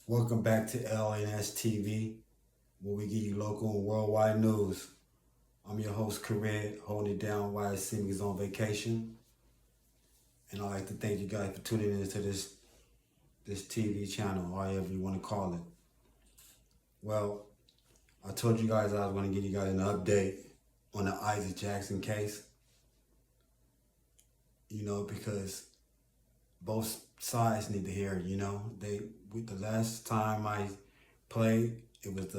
Welcome back to LNS TV, where we give you local and worldwide news. I'm your host, Kared, holding it down while Simi is on vacation. And I'd like to thank you guys for tuning into this TV channel, or however you want to call it. Well, I told you guys I was going to give you guys an update on the Isaac Jackson case. Because both sides need to hear it, the last time I played, it was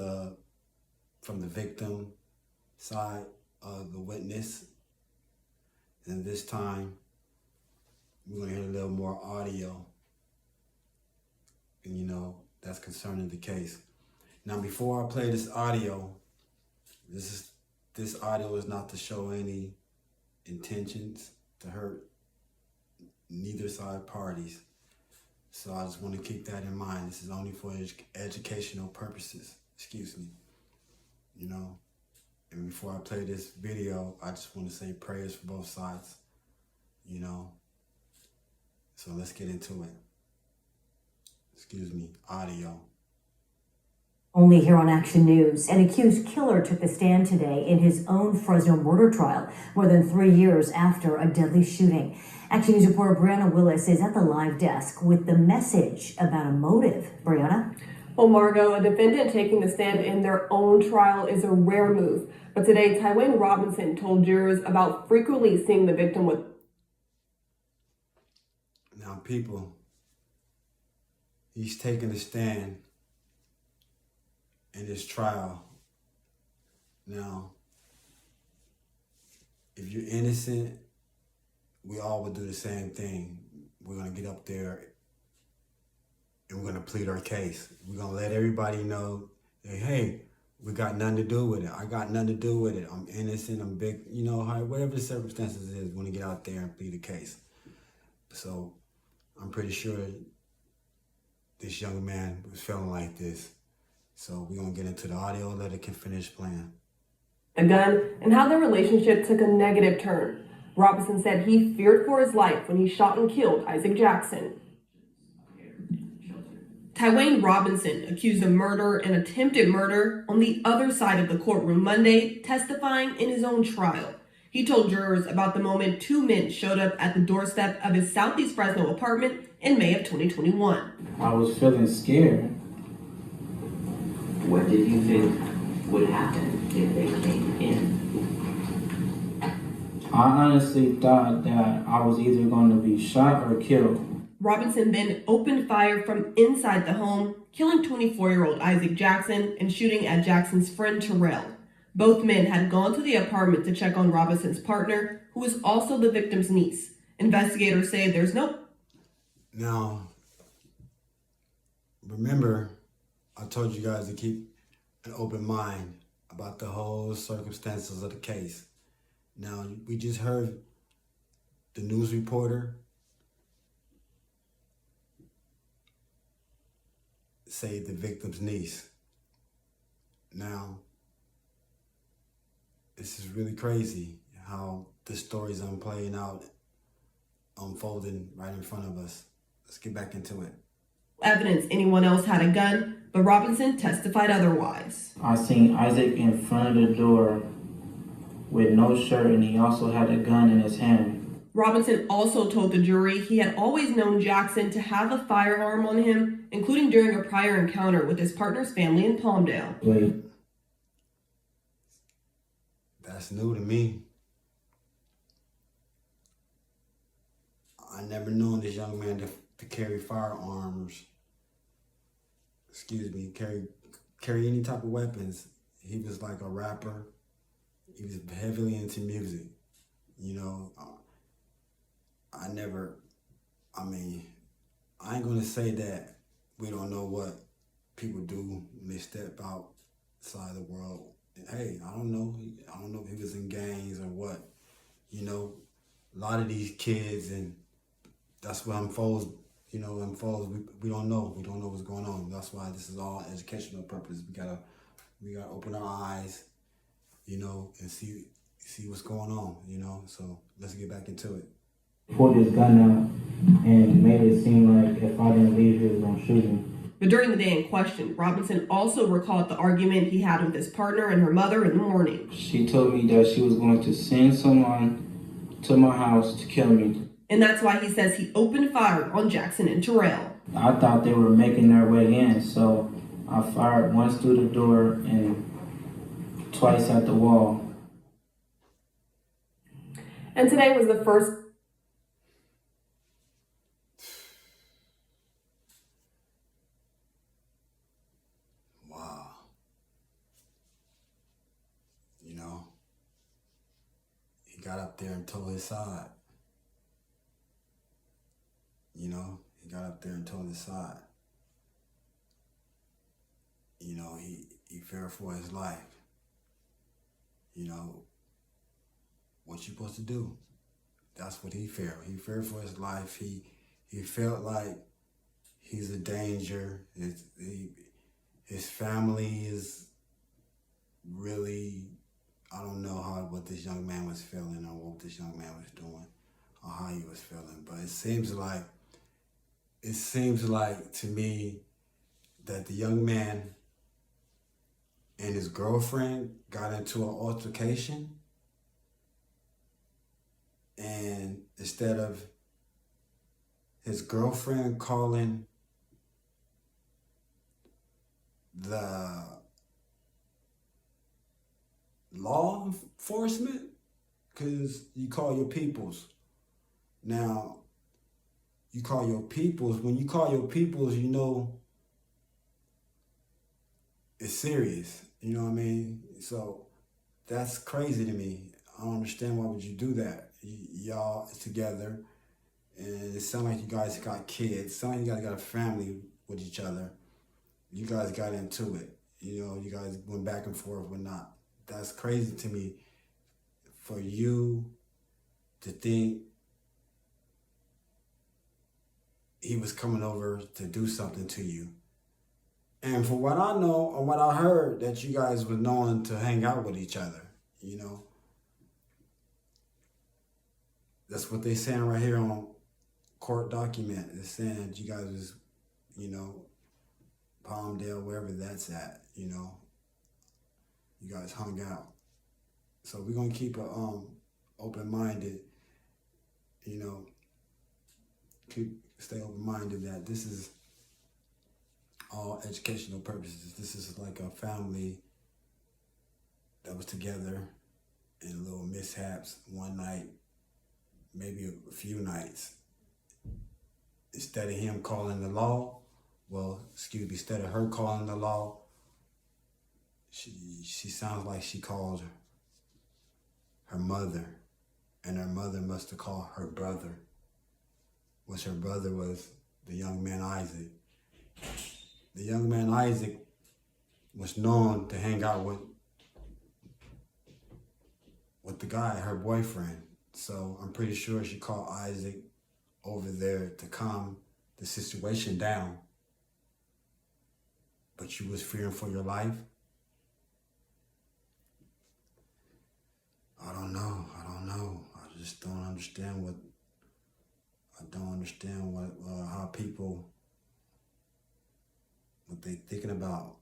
from the victim side of the witness. And this time, we're going to hear a little more audio. And that's concerning the case. Now, before I play this audio, this audio is not to show any intentions to hurt neither side parties. So I just want to keep that in mind. This is only for educational purposes. Excuse me. And before I play this video, I just want to say prayers for both sides. So let's get into it. Excuse me, audio. Only here on Action News, an accused killer took the stand today in his own Fresno murder trial, more than 3 years after a deadly shooting. Action News reporter Brianna Willis is at the live desk with the message about a motive. Brianna? Well, Margot, a defendant taking the stand in their own trial is a rare move. But today, Tywayne Robinson told jurors about frequently seeing the victim with... Now, people, he's taking the stand in his trial. Now, if you're innocent, we all would do the same thing. We're going to get up there and we're going to plead our case. We're going to let everybody know that, hey, we got nothing to do with it. I got nothing to do with it. I'm innocent. I'm big. Whatever the circumstances is, we're going to get out there and plead the case. So I'm pretty sure this young man was feeling like this. So we're going to get into the audio, let it can finish playing. A gun and how their relationship took a negative turn. Robinson said he feared for his life when he shot and killed Isaac Jackson. Tywayne Robinson, accused of murder and attempted murder, on the other side of the courtroom Monday, testifying in his own trial. He told jurors about the moment two men showed up at the doorstep of his Southeast Fresno apartment in May of 2021. I was feeling scared. What did you think would happen if they came in? I honestly thought that I was either going to be shot or killed. Robinson then opened fire from inside the home, killing 24-year-old Isaac Jackson and shooting at Jackson's friend Terrell. Both men had gone to the apartment to check on Robinson's partner, who is also the victim's niece. Investigators say there's no... Now, remember, I told you guys to keep an open mind about the whole circumstances of the case. Now, we just heard the news reporter say the victim's niece. Now, this is really crazy how the stories are playing out, unfolding right in front of us. Let's get back into it. Evidence anyone else had a gun, but Robinson testified otherwise. I seen Isaac in front of the door with no shirt, and he also had a gun in his hand. Robinson also told the jury he had always known Jackson to have a firearm on him, including during a prior encounter with his partner's family in Palmdale. Wait. That's new to me. I never known this young man to carry firearms. Carry any type of weapons. He was like a rapper. He was heavily into music. I ain't gonna say that we don't know what people do when they step outside the world. Hey, I don't know if he was in gangs or what. A lot of these kids, and that's what unfolds, we don't know. We don't know what's going on. That's why this is all educational purpose. We gotta open our eyes, and see what's going on, So let's get back into it. Pulled his gun out and made it seem like if I didn't leave, he was gonna shoot me. But during the day in question, Robinson also recalled the argument he had with his partner and her mother in the morning. She told me that she was going to send someone to my house to kill me. And that's why he says he opened fire on Jackson and Terrell. I thought they were making their way in, so I fired once through the door and twice at the wall. And today was the first. Wow. You know, he got up there and told his side. You know, he got up there and told his side. You know, he feared for his life. You know, what you supposed to do? That's what he feared. He feared for his life. He felt like he's a danger. His family is really, I don't know what this young man was feeling or what this young man was doing or how he was feeling, but it seems like to me that the young man and his girlfriend got into an altercation, and instead of his girlfriend calling the law enforcement, because you call your peoples. Now, you call your peoples. When you call your peoples, you know it's serious. You know what I mean? So that's crazy to me. I don't understand why would you do that. Y'all together, and it sounds like you guys got kids. It sounds like you guys got a family with each other. You guys got into it. You know, you guys went back and forth, whatnot. That's crazy to me for you to think he was coming over to do something to you. And for what I know or what I heard, that you guys were known to hang out with each other, you know. That's what they're saying right here on court document. They're saying that you guys was, you know, Palmdale, wherever that's at, you know. You guys hung out. So we're gonna keep a open-minded, you know, stay open-minded that this is all educational purposes. This is like a family that was together in little mishaps one night, maybe a few nights. Instead of him calling the law, instead of her calling the law, she sounds like she called her mother, and her mother must have called her brother, which her brother was the young man Isaac. The young man Isaac was known to hang out with the guy, her boyfriend. So I'm pretty sure she called Isaac over there to calm the situation down. But you was fearing for your life? I don't know. I just don't understand how people, what they thinking about,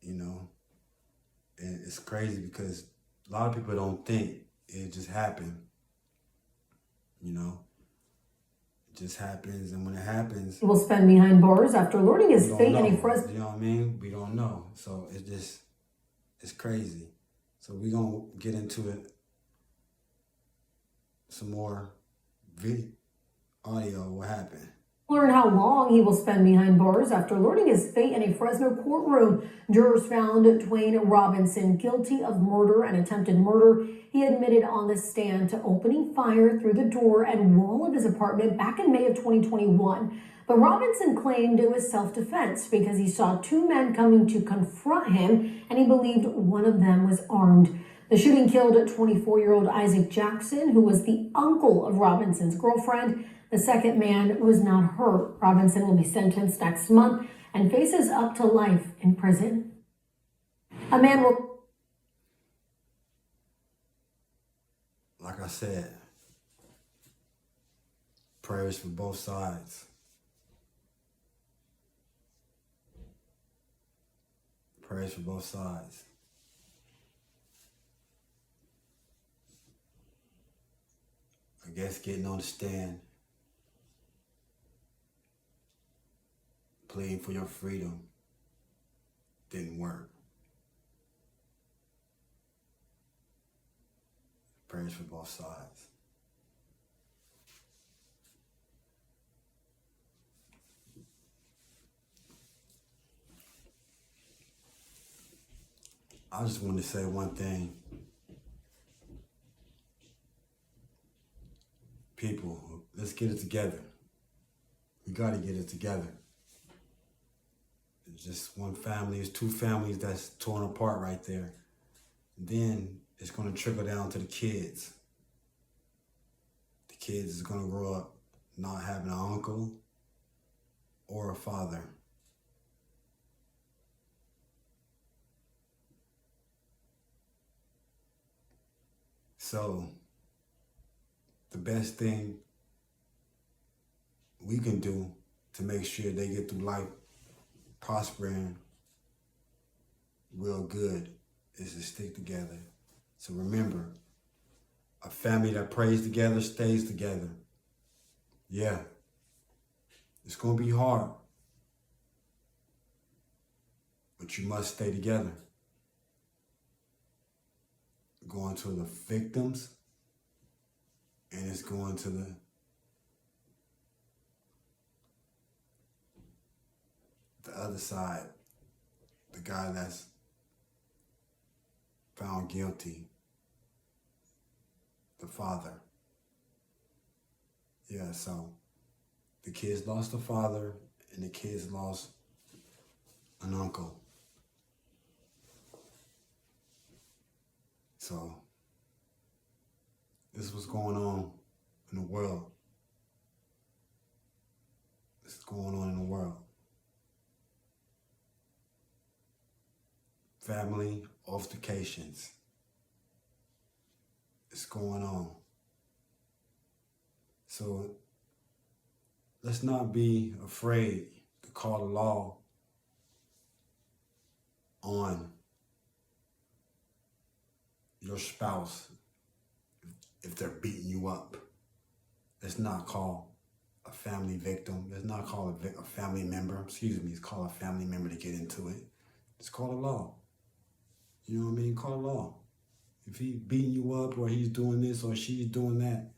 you know. And it's crazy because a lot of people don't think it just happened, you know. It just happens, and when it happens, He will spend behind bars after learning his fate in a Fresno. You know what I mean? We don't know. So it's crazy. So we're going to get into it, some more audio, what happened. Learn how long he will spend behind bars after learning his fate in a Fresno courtroom. Jurors found Dwayne Robinson guilty of murder and attempted murder. He admitted on the stand to opening fire through the door and wall of his apartment back in May of 2021. But Robinson claimed it was self-defense because he saw two men coming to confront him and he believed one of them was armed. The shooting killed 24-year-old Isaac Jackson, who was the uncle of Robinson's girlfriend. The second man was not hurt. Robinson will be sentenced next month and faces up to life in prison. A man will... Like I said, prayers for both sides. Prayers for both sides. I guess getting on the stand, pleading for your freedom didn't work. Prayers for both sides. I just want to say one thing. People, let's get it together. We got to get it together. It's just one family, it's two families that's torn apart right there. Then it's going to trickle down to the kids. The kids is going to grow up not having an uncle or a father. So, the best thing we can do to make sure they get through life prospering real good is to stick together. So remember, a family that prays together stays together. Yeah, it's gonna be hard, but you must stay together. Going to the victims, and it's going to the other side, the guy that's found guilty, the father. Yeah, so the kids lost a father and the kids lost an uncle. So this is what's going on in the world. This is going on in the world. Family altercations. It's going on. So let's not be afraid to call the law on your spouse if they're beating you up. Let's not call a family victim. Let's not call a family member. Let's call a family member to get into it. Let's call the law. You know what I mean? Call the law. If he's beating you up or he's doing this or she's doing that,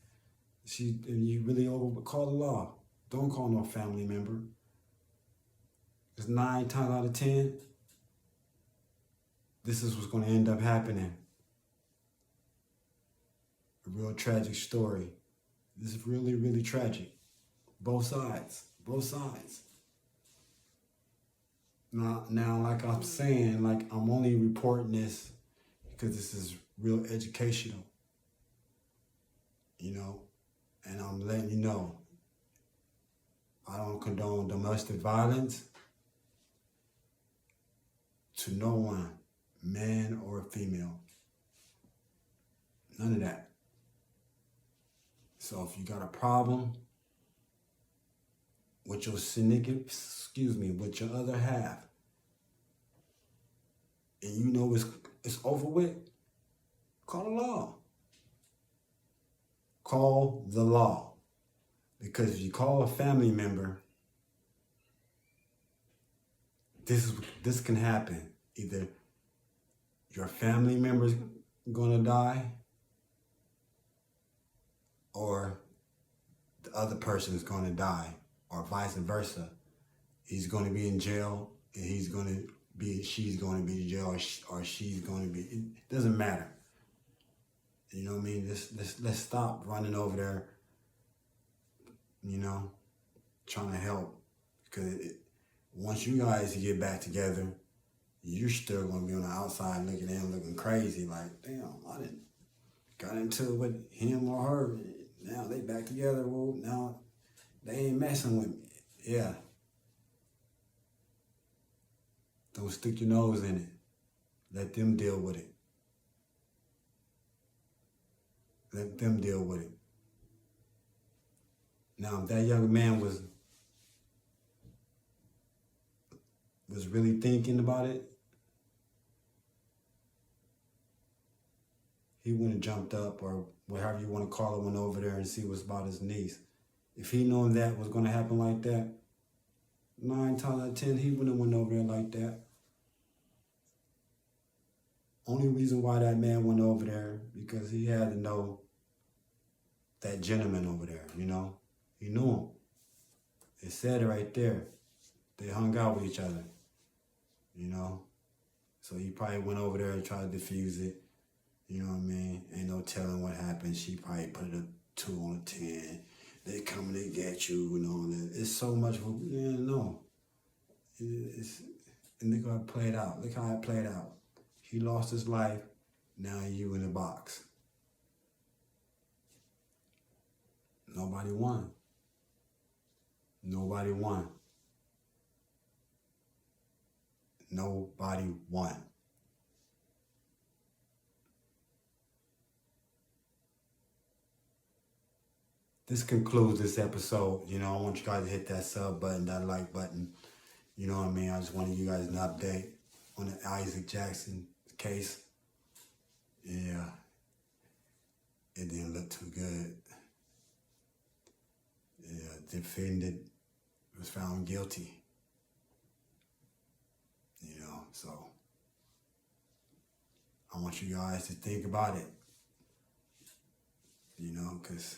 and you really call the law. Don't call no family member. Because 9 times out of 10, this is what's going to end up happening. A real tragic story. This is really, really tragic. Both sides. Both sides. Now, like I'm saying, like I'm only reporting this because this is real educational. You know? And I'm letting you know, I don't condone domestic violence to no one, man or female. None of that. So if you got a problem with your with your other half, and you know it's over with, call the law. Call the law. Because if you call a family member, this can happen. Either your family member's gonna die, or the other person's gonna die, or vice versa. He's gonna be in jail, and she's gonna be in jail, or she's gonna be. It doesn't matter. You know what I mean? Let's stop running over there. You know, trying to help, because once you guys get back together, you're still gonna be on the outside looking in, looking crazy. Like, damn, I didn't got into it with him or her. Now they back together. Well, now they ain't messing with me. Yeah. Don't stick your nose in it. Let them deal with it. Let them deal with it. Now, if that young man was really thinking about it, he wouldn't have jumped up or whatever you want to call it, went over there and see what's about his niece. If he known that was going to happen like that, 9 times out of 10, he wouldn't have went over there like that. Only reason why that man went over there, because he had to know that gentleman over there, you know? He knew him. It said it right there. They hung out with each other, you know? So he probably went over there and tried to defuse it. You know what I mean? Ain't no telling what happened. She probably put a 2 on a 10. They coming to get you and all that. It's so much, no. And look how it played out. Look how it played out. He lost his life. Now you in the box. Nobody won. Nobody won. Nobody won. This concludes this episode. You know, I want you guys to hit that sub button, that like button. You know what I mean? I just wanted you guys an update on the Isaac Jackson case. Yeah, it didn't look too good. Yeah, defendant was found guilty. You know, so I want you guys to think about it. You know, because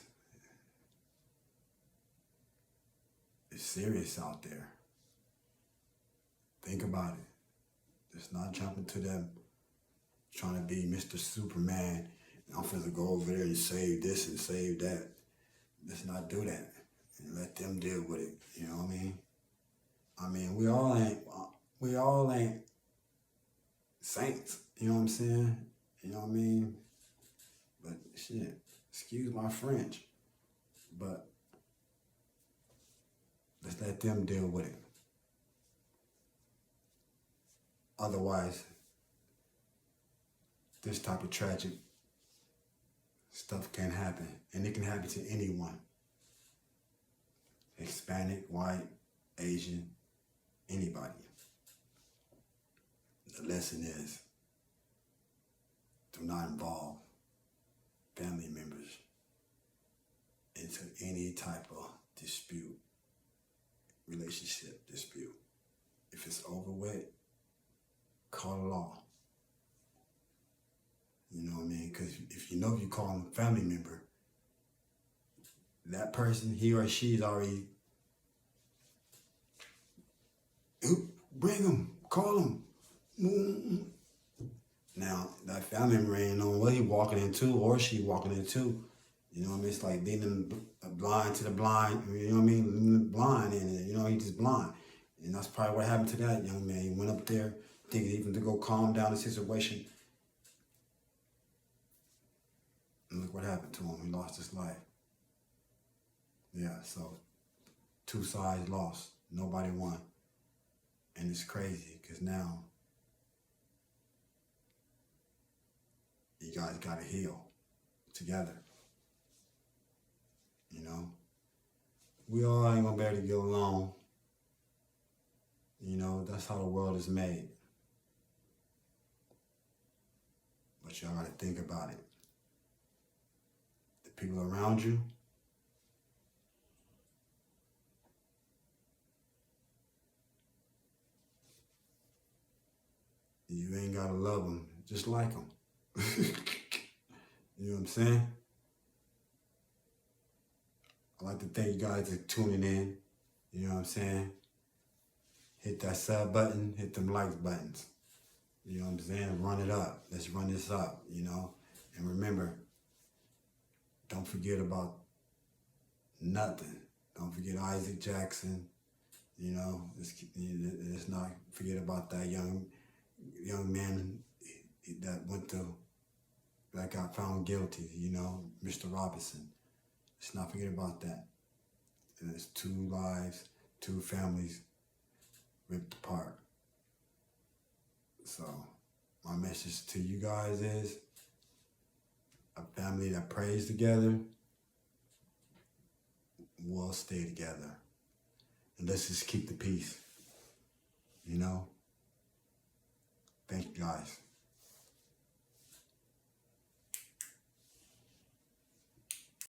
it's serious out there. Think about it. Just not jumping to them trying to be Mr. Superman. I'm finna go over there and save this and save that. Let's not do that. And let them deal with it. You know what I mean? I mean, we all ain't saints. You know what I'm saying? You know what I mean? But shit, excuse my French. But let's let them deal with it. Otherwise, this type of tragic stuff can happen. And it can happen to anyone. Hispanic, white, Asian, anybody. The lesson is, do not involve family members into any type of dispute, relationship dispute. If it's over with, call the law. You know what I mean? Because if you know if you call them a family member, that person, he or she's already, bring them, call them. Now, that family member ain't know what he walking into or she walking into. You know what I mean? It's like leading the blind to the blind. You know what I mean? Leading the blind in it. You know, he's just blind. And that's probably what happened to that young man. He went up there thinking even to go calm down the situation. And look what happened to him. He lost his life. Yeah, so 2 sides lost. Nobody won. And it's crazy because now you guys got to heal together. You know? We all ain't going to be able to get along. You know, that's how the world is made. But y'all got to think about it. The people around you, you ain't got to love them, just like them. You know what I'm saying? I'd like to thank you guys for tuning in. You know what I'm saying? Hit that sub button, hit them likes buttons. You know what I'm saying? Run it up. Let's run this up, you know? And remember, don't forget about nothing. Don't forget Isaac Jackson. You know, let's not forget about that young man that got found guilty, you know, Mr. Robinson. Let's not forget about that. And it's 2 lives, 2 families ripped apart. So my message to you guys is a family that prays together will stay together. And let's just keep the peace, you know? Thank you guys.